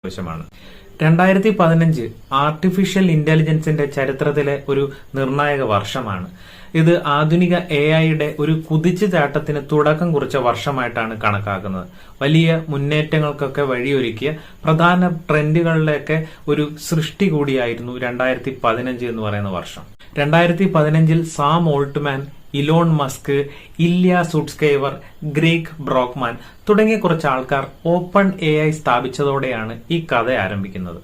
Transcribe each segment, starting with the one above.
ആവശ്യമാണ്. 2015 ആർട്ടിഫിഷ്യൽ ഇന്റലിജൻസിന്റെ ചരിത്രത്തിലെ ഒരു നിർണായക വർഷമാണ്. ഇത് ആധുനിക AI-യുടെ ഒരു കുതിച്ചുചാട്ടത്തിന് തുടക്കം കുറിച്ച വർഷമായിട്ടാണ് കണക്കാക്കുന്നത്. വലിയ മുന്നേറ്റങ്ങൾക്കൊക്കെ വഴിയൊരുക്കിയ പ്രധാന ട്രെൻഡുകളിലൊക്കെ ഒരു സൃഷ്ടി കൂടിയായിരുന്നു 2015 എന്ന് പറയുന്ന വർഷം. 2015 സാം ഓൾട്ട്മാൻ, ഇലോൺ മസ്ക്, ഇല്യ സുട്സ്കൈവർ, ഗ്രേഗ് ബ്രോക്ക്മാൻ തുടങ്ങിയ കുറച്ച് ആൾക്കാർ ഓപ്പൺ AI സ്ഥാപിച്ചതോടെയാണ് ഈ കഥ ആരംഭിക്കുന്നത്.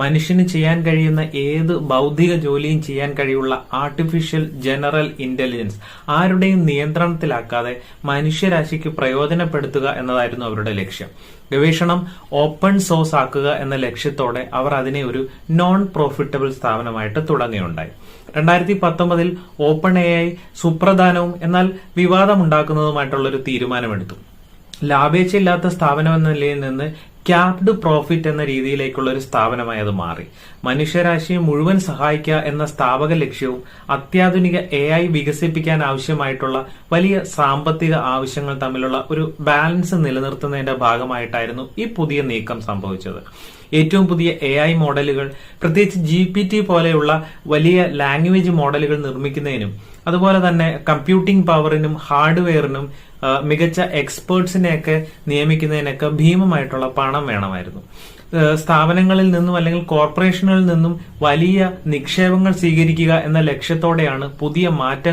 മനുഷ്യന് ചെയ്യാൻ കഴിയുന്ന ഏത് ഭൗതിക ജോലിയും ചെയ്യാൻ കഴിയുള്ള ആർട്ടിഫിഷ്യൽ ജനറൽ ഇന്റലിജൻസ് ആരുടെയും നിയന്ത്രണത്തിലാക്കാതെ മനുഷ്യരാശിക്ക് പ്രയോജനപ്പെടുത്തുക എന്നതായിരുന്നു അവരുടെ ലക്ഷ്യം. ഗവേഷണം ഓപ്പൺ സോഴ്സ് ആക്കുക എന്ന ലക്ഷ്യത്തോടെ അവർ അതിനെ ഒരു നോൺ പ്രോഫിറ്റബിൾ സ്ഥാപനമായിട്ട് തുടങ്ങുകയുണ്ടായി. 2019 ഓപ്പൺ AI സുപ്രധാനവും എന്നാൽ വിവാദമുണ്ടാക്കുന്നതുമായിട്ടുള്ള ഒരു തീരുമാനമെടുത്തു. ലാഭേച്ഛയില്ലാത്ത സ്ഥാപനം എന്ന നിലയിൽ നിന്ന് ക്യാപ്ഡ് പ്രോഫിറ്റ് എന്ന രീതിയിലേക്കുള്ള ഒരു സ്ഥാപനമായി അത് മാറി. മനുഷ്യരാശിയെ മുഴുവൻ സഹായിക്കുക എന്ന സ്ഥാപക ലക്ഷ്യവും അത്യാധുനിക AI വികസിപ്പിക്കാൻ ആവശ്യമായിട്ടുള്ള വലിയ സാമ്പത്തിക ആവശ്യങ്ങൾ തമ്മിലുള്ള ഒരു ബാലൻസ് നിലനിർത്തുന്നതിന്റെ ഭാഗമായിട്ടായിരുന്നു ഈ പുതിയ നീക്കം സംഭവിച്ചത്. ഏറ്റവും പുതിയ AI മോഡലുകൾ, പ്രത്യേകിച്ച് GPT പോലെയുള്ള വലിയ ലാംഗ്വേജ് മോഡലുകൾ നിർമ്മിക്കുന്നതിനും അതുപോലെ തന്നെ കമ്പ്യൂട്ടിംഗ് പവറിനും ഹാർഡ്വെയറിനും മികച്ച എക്സ്പേർട്സിനെയൊക്കെ നിയമിക്കുന്നതിനൊക്കെ ഭീമമായിട്ടുള്ള പണം വേണമായിരുന്നു. സ്ഥാപനങ്ങളിൽ നിന്നും അല്ലെങ്കിൽ കോർപ്പറേഷനുകളിൽ നിന്നും വലിയ നിക്ഷേപങ്ങൾ സ്വീകരിക്കുക എന്ന ലക്ഷ്യത്തോടെയാണ് പുതിയ മാറ്റം